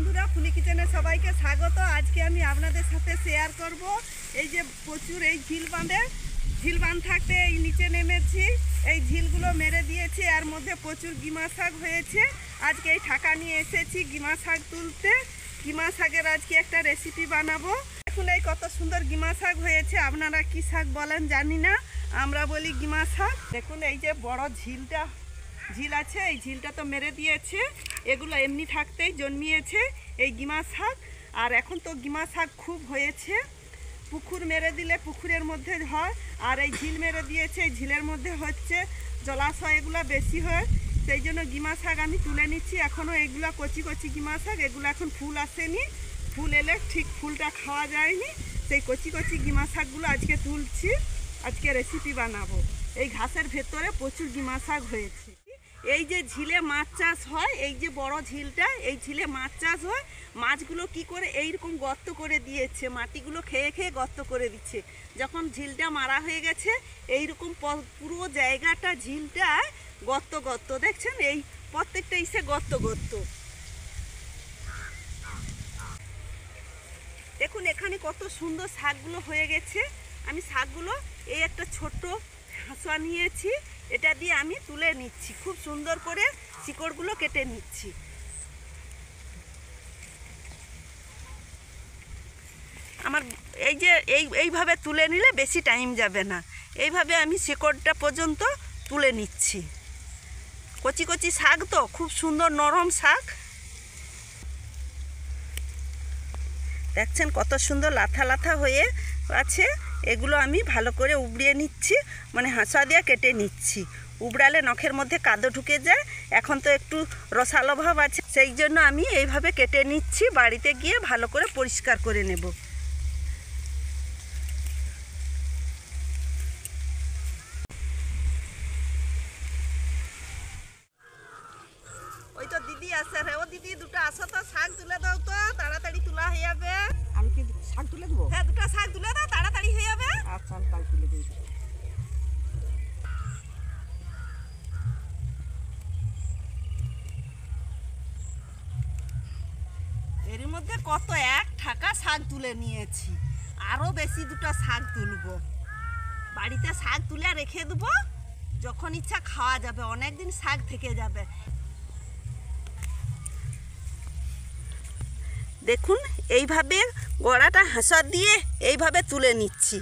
বন্ধুরা, ফুলি কিচেনে সবাইকে স্বাগত। আজকে আমি আপনাদের সাথে শেয়ার করব এই যে প্রচুর এই ঝিল বাঁধ থাকতে এই নিচে নেমেছি। এই ঝিলগুলো মেরে দিয়েছি, এর মধ্যে প্রচুর গিমা শাক হয়েছে। আজকে এই ঠাকা নিয়ে এসেছি গিমা শাক তুলতে। গিমা শাকের আজকে একটা রেসিপি বানাবো। দেখুন এই কত সুন্দর গিমা শাক হয়েছে। আপনারা কি শাক বলেন জানি না, আমরা বলি গিমা শাক। দেখুন এই যে বড় ঝিল আছে, এই ঝিলটা তো মেরে দিয়েছে। এগুলো এমনি থাকতেই জন্মিয়েছে এই গিমা শাক। আর এখন তো গিমা শাক খুব হয়েছে। পুকুর মেরে দিলে পুকুরের মধ্যে হয়, আর এই ঝিল মেরে দিয়েছে, এই ঝিলের মধ্যে হচ্ছে জলাশয়, এগুলো বেশি হয়। সেই জন্য গিমা শাক আমি তুলে নিচ্ছি। এখনও এগুলো কচি কচি গিমা শাক, এগুলো এখন ফুল আসেনি। ফুল এলে ঠিক ফুলটা খাওয়া যায়নি। সেই কচি কচি গিমা শাকগুলো আজকে তুলছি, আজকে রেসিপি বানাবো। এই ঘাসের ভেতরে প্রচুর গিমা শাক হয়েছে। এই যে ঝিলে মাছ চাষ হয়, এই যে বড় ঝিলটা, এই ঝিলে মাছ চাষ হয়। মাছগুলো কি করে এইরকম গর্ত করে দিয়েছে, মাটিগুলো খেয়ে খেয়ে গর্ত করে দিচ্ছে। যখন ঝিলটা মারা হয়ে গেছে, এইরকম পুরো জায়গাটা ঝিলটা গর্ত গর্ত, দেখছেন এই প্রত্যেকটা ইসে গর্ত গর্ত। দেখুন এখানে কত সুন্দর শাকগুলো হয়ে গেছে। আমি শাকগুলো এই একটা ছোট্ট হাঁসুয়া নিয়েছি, এটা দিয়ে আমি তুলে নিচ্ছি। খুব সুন্দর করে শিকড়গুলো কেটে নিচ্ছি। আমার এই যে এইভাবে তুলে নিলে বেশি টাইম যাবে না। এইভাবে আমি শিকড়টা পর্যন্ত তুলে নিচ্ছি। কচি কচি শাক তো, খুব সুন্দর নরম শাক। দেখছেন কত সুন্দর লাথা লাথা হয়ে আছে। এগুলো আমি ভালো করে উবড়িয়ে নিচ্ছি, মানে হাঁসা দিয়ে কেটে নিচ্ছি। উবড়ালে নখের মধ্যে কাদো ঢুকে যায়। এখন তো একটু রসালো ভাব আছে, সেই জন্য আমি এইভাবে কেটে নিচ্ছি। বাড়িতে গিয়ে ভালো করে পরিষ্কার করে নেব। ওই তো দিদি আসে রে। ও দিদি, দুটো আসো তো, শাক তুলে দাও তো, তাড়াতাড়ি তোলা হয়ে যাবে। আমি কি শাক তুলে দেবো? হ্যাঁ, দুটো শাক তুলে দাও, তাড়াতাড়ি হয়ে যাবে। আচ্ছা, আমি তাই তুলে দিই। এর মধ্যে কত এক ঠাকা শাক তুলে নিয়েছি। আরও বেশি দুটো শাক তুলবো। বাড়িতে শাক তুলে রেখে দেবো, যখন ইচ্ছা খাওয়া যাবে, অনেক দিন শাক থেকে যাবে। দেখুন এইভাবে গোড়াটা হাঁসা দিয়ে এইভাবে তুলে নিচ্ছি।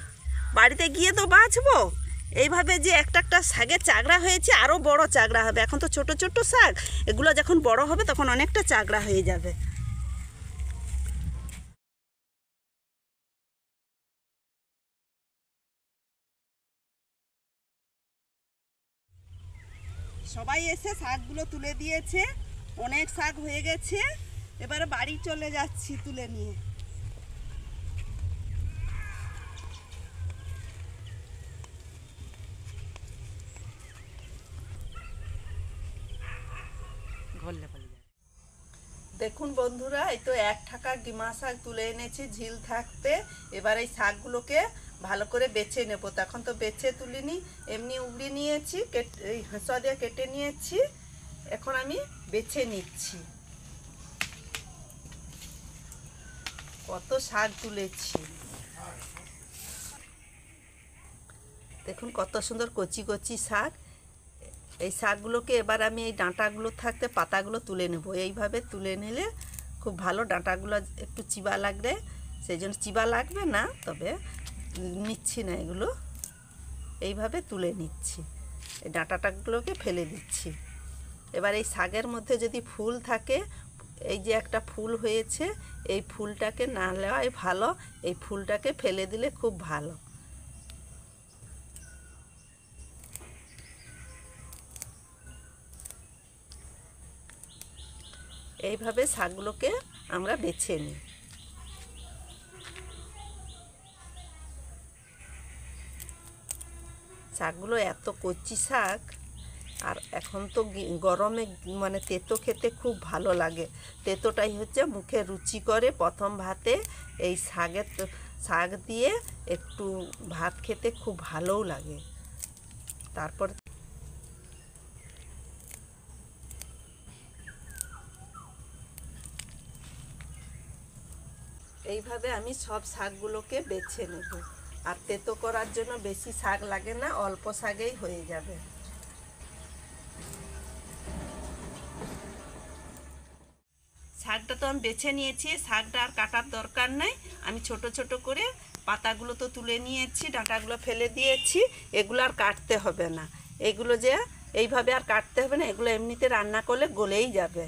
বাড়িতে গিয়ে তো বাছবো। এইভাবে যে একটা একটা শাকের চাগড়া হয়েছে, আরও বড় চাগড়া হবে। এখন তো ছোট ছোট শাক, এগুলো যখন বড় হবে তখন অনেকটা চাগড়া হয়ে যাবে। সবাই এসে শাকগুলো তুলে দিয়েছে, অনেক শাক হয়ে গেছে। এবারে বাড়ি চলে যাচ্ছি তুলে নিয়ে। দেখুন বন্ধুরা, এই তো এক ঠাকা গিমা শাক তুলে এনেছি ঝিল থাকতে। এবার এই শাকগুলোকে ভালো করে বেছে নেব। তখন তো বেছে তুলিনি, এমনি উবড়ে নিয়েছি, এই হাঁসা দিয়ে কেটে নিয়েছি। এখন আমি বেছে নিচ্ছি। কত শাক তুলেছি, দেখুন কত সুন্দর কচি কচি শাক। এই শাকগুলোকে এবার আমি এই ডাঁটাগুলো থাকতে পাতাগুলো তুলে নেব। এইভাবে তুলে নিলে খুব ভালো। ডাঁটাগুলো একটু চিবা লাগবে, সেই জন্য চিবা লাগবে না, তবে নিচ্ছি না এগুলো। এইভাবে তুলে নিচ্ছি, এই ডাঁটাটাগুলোকে ফেলে দিচ্ছি। এবার এই শাকের মধ্যে যদি ফুল থাকে, এই যে একটা ফুল হয়েছে, এই ফুলটাকে না নেওয়াই ভালো। এই ফুলটাকে ফেলে দিলে খুব ভালো। এইভাবে শাকগুলোকে আমরা বেছে নিই। শাকগুলো এত কচি শাক, আর এখন তো গরমে মানে তেতো খেতে খুব ভালো লাগে। তেতোটাই হচ্ছে মুখে রুচি করে। প্রথম ভাতে এই শাক দিয়ে একটু ভাত খেতে খুব ভালোও লাগে। তারপর এইভাবে আমি সব শাকগুলোকে বেছে নেব। আর তেতো করার জন্য বেশি শাক লাগে না, অল্প শাকেই হয়ে যাবে। শাকটা তো আমি বেছে নিয়েছি, শাকটা আর কাটার দরকার নাই। আমি ছোট ছোট করে পাতাগুলো তো তুলে নিয়েছি, ডাঁটাগুলো ফেলে দিয়েছি, এগুলো আর কাটতে হবে না। এগুলো যে এইভাবে আর কাটতে হবে না, এগুলো এমনিতে রান্না করলে গলেই যাবে।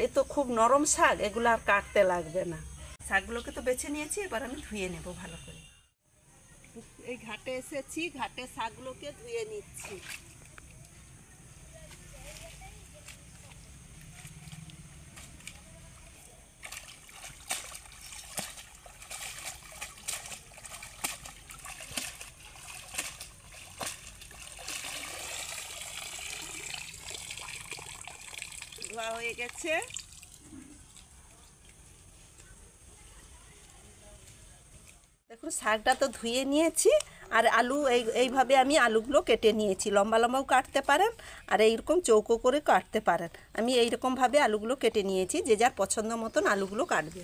এ তো খুব নরম শাক, এগুলো আর কাটতে লাগবে না। শাকগুলোকে তো বেছে নিয়েছি, এবার আমি ধুয়ে নেব ভালো করে। এই ঘাটে এসেছি, ঘাটে শাকগুলোকে ধুয়ে নিচ্ছি। ধোয়া হয়ে গেছে। দেখুন শাকটা তো ধুয়ে নিয়েছি। আর আলু এইভাবে আমি আলুগুলো কেটে নিয়েছি, লম্বা লম্বাও কাটতে পারেন আর এইরকম চৌকো করে কাটতে পারেন। আমি এইরকমভাবে আলুগুলো কেটে নিয়েছি, যে যার পছন্দ মতন আলুগুলো কাটবে।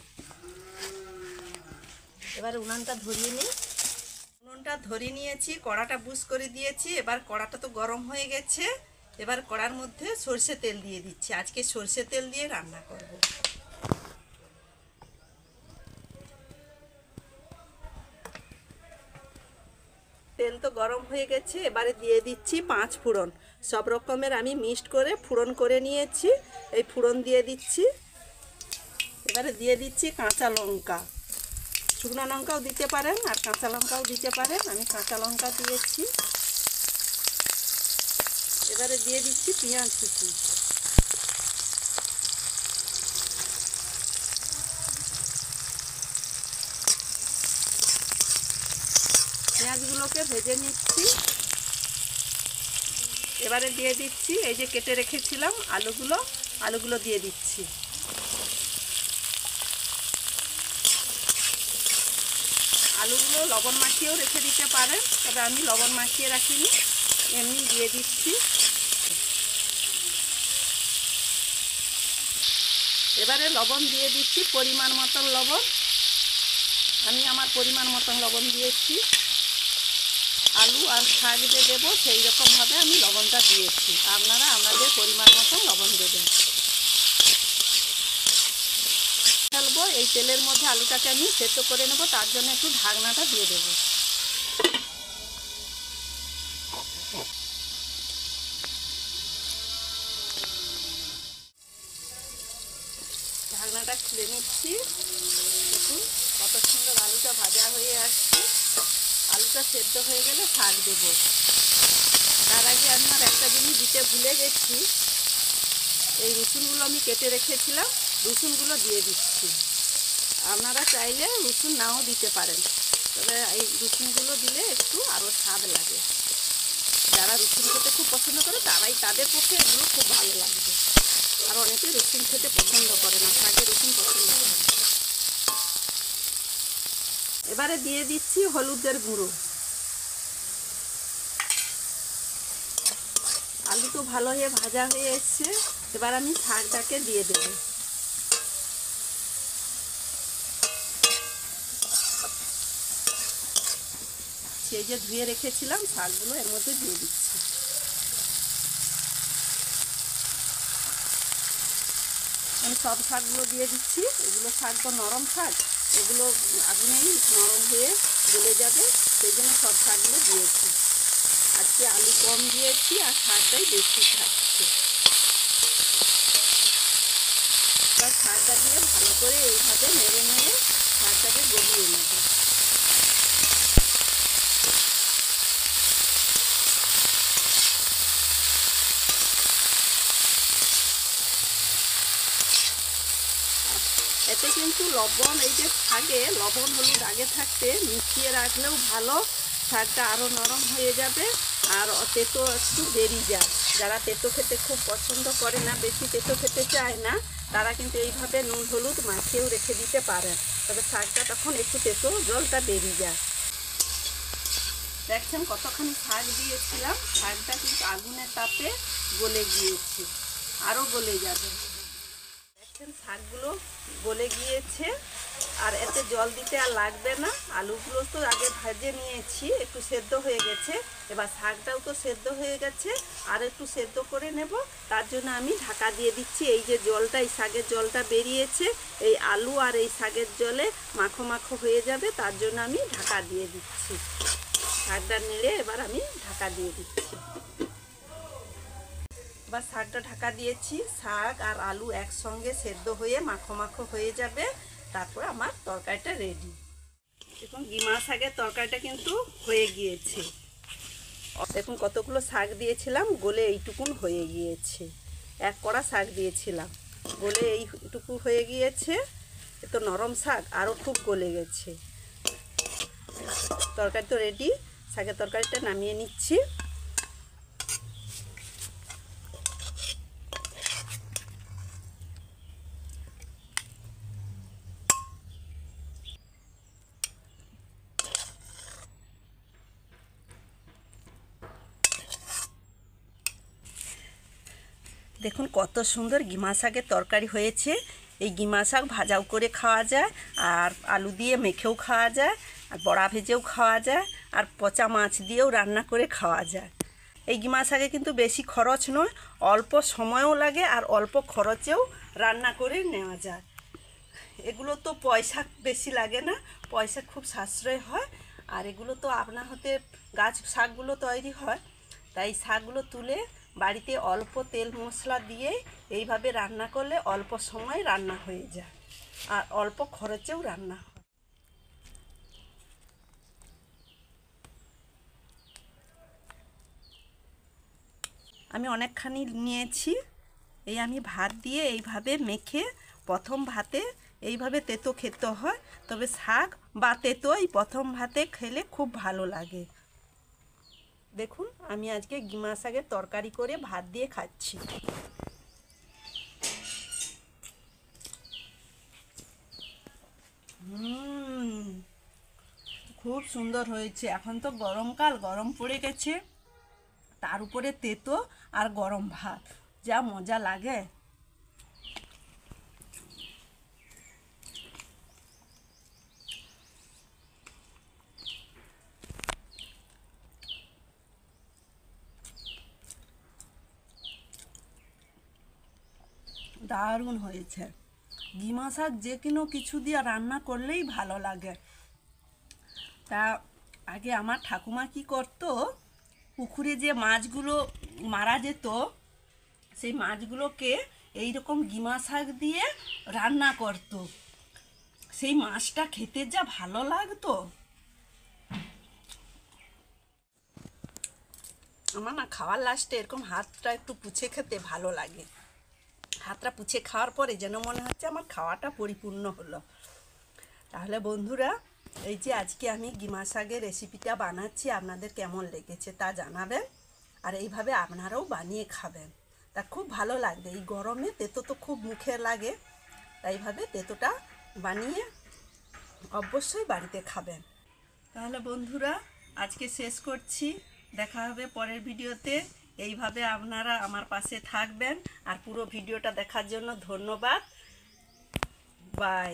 এবার উনানটা ধরিয়ে নিই। উনুনটা ধরিয়ে নিয়েছি, কড়াটা বুস করে দিয়েছি। এবার কড়াটা তো গরম হয়ে গেছে, এবার কড়ার মধ্যে সরষে তেল দিয়ে দিচ্ছি। আজকে সরষে তেল দিয়ে রান্না করব। তেল তো গরম হয়ে গেছে, এবারে দিয়ে দিচ্ছি 5 ফোড়ন। সব রকমের আমি মিক্সড করে ফোড়ন করে নিয়েছি, এই ফোড়ন দিয়ে দিচ্ছি। এবারে দিয়ে দিচ্ছি কাঁচা লঙ্কা, শুকনো লঙ্কাও দিতে পারেন আর কাঁচা লঙ্কাও দিতে পারেন। আমি কাঁচা লঙ্কা দিয়েছি। এবারে দিয়ে দিচ্ছি পেঁয়াজ কুচি। পেঁয়াজগুলোকে ভেজে নিচ্ছি। এবারে দিয়ে দিচ্ছি এই যে কেটে রেখেছিলাম আলুগুলো দিয়ে দিচ্ছি। আলুগুলো লবণ মাখিয়েও রেখে দিতে পারেন, তবে আমি লবণ মাখিয়ে রাখিনি, এমনি দিয়ে দিচ্ছি। এবারে লবণ দিয়ে দিচ্ছি পরিমাণ মতন লবণ। আমি আমার পরিমাণ মতন লবণ দিয়েছি। আলু আর শাক যে দেবো সেই রকমভাবে আমি লবণটা দিয়েছি, আপনারা আপনাদের পরিমাণ মতন লবণ দেবেন। ফেলবো এই তেলের মধ্যে আলুটাকে আমি সেদ্ধ করে নেব, তার জন্য একটু ঢাকনাটা দিয়ে দেবো। ঢাকনাটা খুলে নিচ্ছি। দেখুন কত সুন্দর আলুটা ভাজা হয়ে আসছে। আলুটা সেদ্ধ হয়ে গেলে শাক দেবো। তার আগে আমি আর একটা জিনিস দিতে ভুলে গেছি, এই রসুনগুলো আমি কেটে রেখেছিলাম, রসুনগুলো দিয়ে দিচ্ছি। আপনারা চাইলে রসুন নাও দিতে পারেন, তবে এই রসুনগুলো দিলে একটু আরও স্বাদ লাগে। যারা রসুন খেতে খুব পছন্দ করে তাদের পক্ষে এগুলো খুব ভালো লাগবে। আর অনেকে রসুন খেতে পছন্দ করে না, শাকে রসুন পছন্দ করে না। এবারে দিয়ে দিচ্ছি হলুদের গুঁড়ো। আলু তো ভালো হয়ে ভাজা হয়ে এসছে, এবার আমি শাকটাকে দিয়ে দেব। সেই যে ধুয়ে রেখেছিলাম শাকগুলো এর মধ্যে দিয়ে দিচ্ছি। আমি সব শাকগুলো দিয়ে দিচ্ছি। এগুলো শাক তো নরম শাক, এগুলো আগুনেই নরম হয়ে গলে যাবে, সেই জন্য সব শাকগুলো দিয়েছি। আজকে আলু কম দিয়েছি আর শাকটাই বেশি থাকছে। এবার শাকটা দিয়ে ভালো করে এইভাবে নেড়ে নেড়ে শাকটাকে গলিয়ে নেব। এতে কিন্তু লবণ, এই যে শাকে লবণ হলুদ আগে থাকতে মিশিয়ে রাখলেও ভালো, শাকটা আরও নরম হয়ে যাবে আর তেতো একটু বেরিয়ে যায়। যারা তেতো খেতে খুব পছন্দ করে না, বেশি তেতো খেতে চায় না, তারা কিন্তু এইভাবে নুন হলুদ মাখিয়েও রেখে দিতে পারেন, তবে শাকটা তখন একটু তেতো জলটা বেরিয়ে যায়। দেখছেন কতখানি শাক দিয়েছিলাম, শাকটা কিন্তু আগুনের তাপে গলে গিয়েছে, আরও গলে যাবে। শাকগুলো গলে গিয়েছে, আর এতে জল দিতে আর লাগবে না। আলুগুলো তো আগে ভেজে নিয়েছি, একটু সেদ্ধ হয়ে গেছে। এবার শাকটাও তো সেদ্ধ হয়ে গেছে, আর একটু সেদ্ধ করে নেব। তার জন্য আমি ঢাকা দিয়ে দিচ্ছি। এই যে জলটা, এই শাকের জলটা বেরিয়েছে, এই আলু আর এই শাকের জলে মাখো মাখো হয়ে যাবে, তার জন্য আমি ঢাকা দিয়ে দিচ্ছি। শাকটা নেড়ে এবার আমি ঢাকা দিয়ে দিচ্ছি। বা শাকটা ঢাকা দিয়েছি, শাক আর আলু একসঙ্গে সেদ্ধ হয়ে মাখো মাখো হয়ে যাবে, তারপর আমার তরকারিটা রেডি। দেখুন গিমা শাকের তরকারিটা কিন্তু হয়ে গিয়েছে। দেখুন কতগুলো শাক দিয়েছিলাম, গলে এইটুকুন হয়ে গিয়েছে। এক কড়া শাক দিয়েছিলাম, গলে এইটুকু হয়ে গিয়েছে। এত নরম শাক, আরও খুব গলে গেছে। তরকারি তো রেডি, শাকের তরকারিটা নামিয়ে নিচ্ছি। দেখুন কত সুন্দর গিমা শাকের তরকারি হয়েছে। এই গিমা শাক ভাজাও করে খাওয়া যায়, আর আলু দিয়ে মেখেও খাওয়া যায়, আর বড়া ভেজেও খাওয়া যায়, আর পচা মাছ দিয়েও রান্না করে খাওয়া যায়। এই গিমা শাকে কিন্তু বেশি খরচ নয়, অল্প সময়ও লাগে, আর অল্প খরচেও রান্না করে নেওয়া যায়। এগুলো তো পয়সা বেশি লাগে না, পয়সা খুব সাশ্রয় হয়। আর এগুলো তো আপনার হাতে গাছ শাকগুলো তৈরি হয়, তাই শাকগুলো তুলে বাড়িতে অল্প তেল মশলা দিয়ে এইভাবে রান্না করলে অল্প সময় রান্না হয়ে যায়, আর অল্প খরচেও রান্না হয়। আমি অনেকখানি নিয়েছি। এই আমি ভাত দিয়ে এইভাবে মেখে, প্রথম ভাতে এইভাবে তেতো খেতে হয়, তবে শাক বা তেতো এই প্রথম ভাতে খেলে খুব ভালো লাগে। দেখুন আমি আজকে গিমা শাকের তরকারি করে ভাত দিয়ে খাচ্ছি। খুব সুন্দর হয়েছে। এখন তো গরমকাল, গরম পড়ে গেছে, তার উপরে তেতো আর গরম ভাত, যা মজা লাগে। দারুণ হয়েছে। গিমা শাক যে কোনো কিছু দিয়ে রান্না করলেই ভালো লাগে। তা আগে আমার ঠাকুমা কি করতো, পুকুরে যে মাছগুলো মারা যেত, সেই মাছগুলোকে এইরকম গিমা শাক দিয়ে রান্না করতো। সেই মাছটা খেতে যা ভালো লাগতো। আমার না খাওয়ার লাস্টে এরকম হাতটা একটু পুছে খেতে ভালো লাগে। হাতটা পুছে খাওয়ার পরে যেন মনে হচ্ছে আমার খাওয়াটা পরিপূর্ণ হলো। তাহলে বন্ধুরা, এই যে আজকে আমি গিমা শাকের রেসিপিটা বানাচ্ছি, আপনাদের কেমন লেগেছে তা জানাবেন, আর এইভাবে আপনারাও বানিয়ে খাবেন, তা খুব ভালো লাগবে। এই গরমে তেতো তো খুব মুখে লাগে, তাই এইভাবে তেতোটা বানিয়ে অবশ্যই বাড়িতে খাবেন। তাহলে বন্ধুরা আজকে শেষ করছি, দেখা হবে পরের ভিডিওতে। এইভাবে আপনারা আমার পাশে থাকবেন, আর পুরো ভিডিওটা দেখার জন্য ধন্যবাদ। বাই।